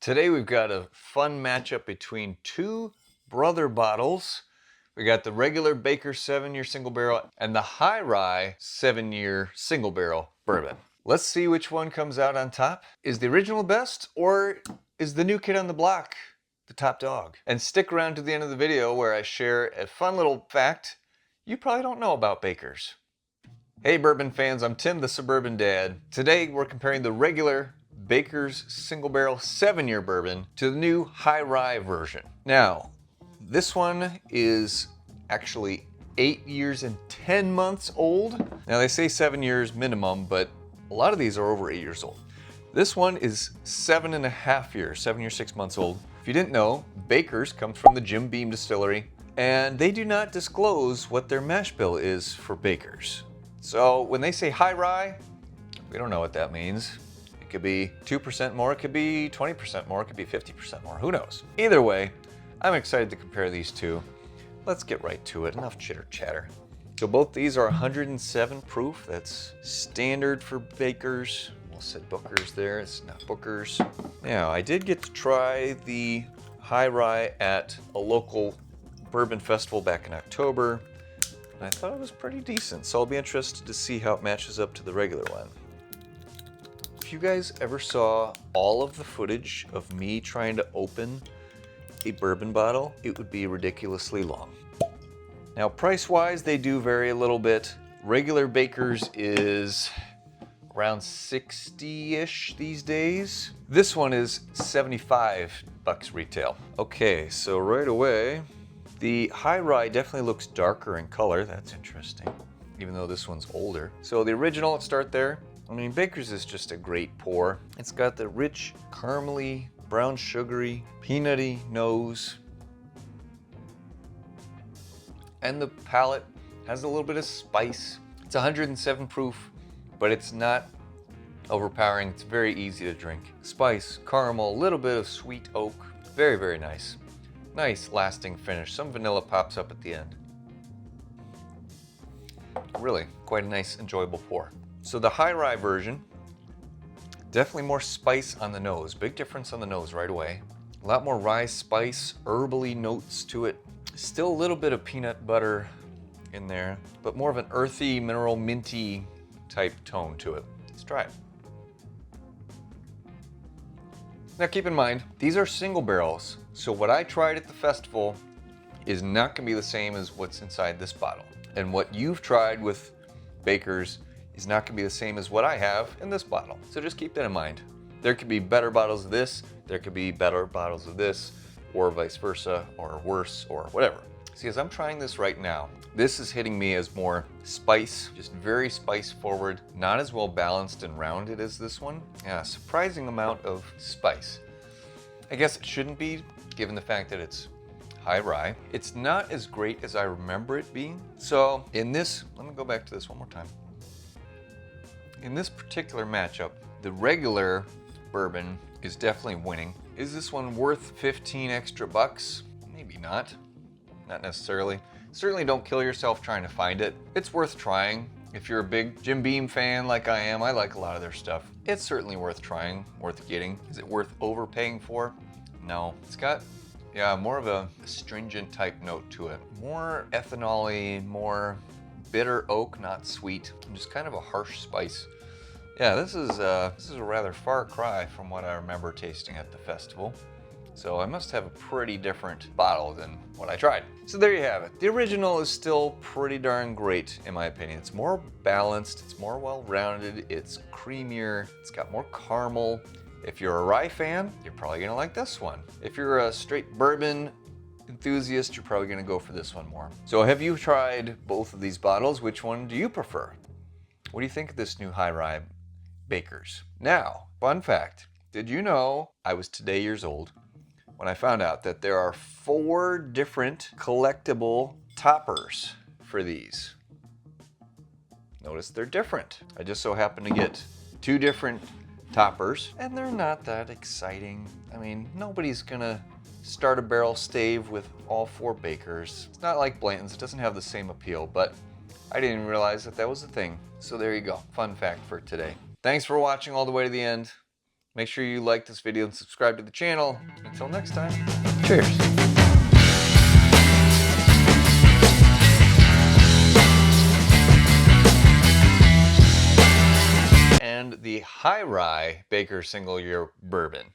Today we've got a fun matchup between two brother bottles. We got the regular Baker 7-year single barrel and the High Rye 7-year single barrel bourbon. Let's see which one comes out on top. Is the original best, or is the new kid on the block the top dog? And stick around to the end of the video where I share a fun little fact you probably don't know about Bakers. Hey bourbon fans, I'm Tim the Suburban Dad. Today we're comparing the regular Baker's single barrel 7-year bourbon to the new High Rye version. Now, this one is actually 8 years and 10 months old. Now they say 7 years minimum, but a lot of these are over 8 years old. This one is 7.5 years, 7 years, 6 months old. If you didn't know, Baker's comes from the Jim Beam distillery, and they do not disclose what their mash bill is for Baker's. So when they say High Rye, we don't know what that means. It could be 2% more, it could be 20% more, it could be 50% more, who knows? Either way, I'm excited to compare these two. Let's get right to it, enough chitter chatter. So both these are 107 proof, that's standard for Baker's. We'll say Booker's there, it's not Booker's. Now, I did get to try the High Rye at a local bourbon festival back in October. I thought it was pretty decent, so I'll be interested to see how it matches up to the regular one. If you guys ever saw all of the footage of me trying to open a bourbon bottle, it would be ridiculously long. Now, price-wise, they do vary a little bit. Regular Baker's is around 60-ish these days. This one is 75 bucks retail. Okay, so right away, the High Rye definitely looks darker in color. That's interesting, even though this one's older. So the original, let's start there. I mean, Baker's is just a great pour. It's got the rich, caramely, brown sugary, peanutty nose. And the palate has a little bit of spice. It's 107 proof, but it's not overpowering. It's very easy to drink. Spice, caramel, a little bit of sweet oak. Very, very nice. Nice lasting finish. Some vanilla pops up at the end. Really quite a nice, enjoyable pour. So the High Rye version, definitely more spice on the nose. Big difference on the nose right away. A lot more rye spice, herbally notes to it. Still a little bit of peanut butter in there, but more of an earthy, mineral, minty type tone to it. Let's try it. Now keep in mind, these are single barrels, so what I tried at the festival is not going to be the same as what's inside this bottle. And what you've tried with Baker's is not going to be the same as what I have in this bottle. So just keep that in mind. There could be better bottles of this, there could be better bottles of this, or vice versa, or worse, or whatever. See, as I'm trying this right now, this is hitting me as more spice, just very spice forward, not as well balanced and rounded as this one. Yeah, surprising amount of spice. I guess it shouldn't be, given the fact that it's High Rye. It's not as great as I remember it being. So in this, let me go back to this one more time. In this particular matchup, the regular bourbon is definitely winning. Is this one worth 15 extra bucks? Maybe not. Not necessarily. Certainly don't kill yourself trying to find it. It's worth trying. If you're a big Jim Beam fan like I am, I like a lot of their stuff. It's certainly worth trying, worth getting. Is it worth overpaying for? No. It's got, yeah, more of a astringent type note to it. More ethanol-y, more bitter oak, not sweet. Just kind of a harsh spice. Yeah, this is a rather far cry from what I remember tasting at the festival. So I must have a pretty different bottle than what I tried. So there you have it. The original is still pretty darn great in my opinion. It's more balanced, it's more well-rounded, it's creamier, it's got more caramel. If you're a rye fan, you're probably gonna like this one. If you're a straight bourbon enthusiast, you're probably gonna go for this one more. So have you tried both of these bottles? Which one do you prefer? What do you think of this new High Rye Baker's? Now, fun fact, did you know I was today years old when I found out that there are 4 different collectible toppers for these. Notice they're different. I just so happened to get 2 different toppers, and they're not that exciting. I mean, nobody's gonna start a barrel stave with all 4 Bakers. It's not like Blanton's, it doesn't have the same appeal, but I didn't realize that that was a thing. So there you go, fun fact for today. Thanks for watching all the way to the end. Make sure you like this video and subscribe to the channel. Until next time, cheers. And the High Rye Baker Single Year Bourbon.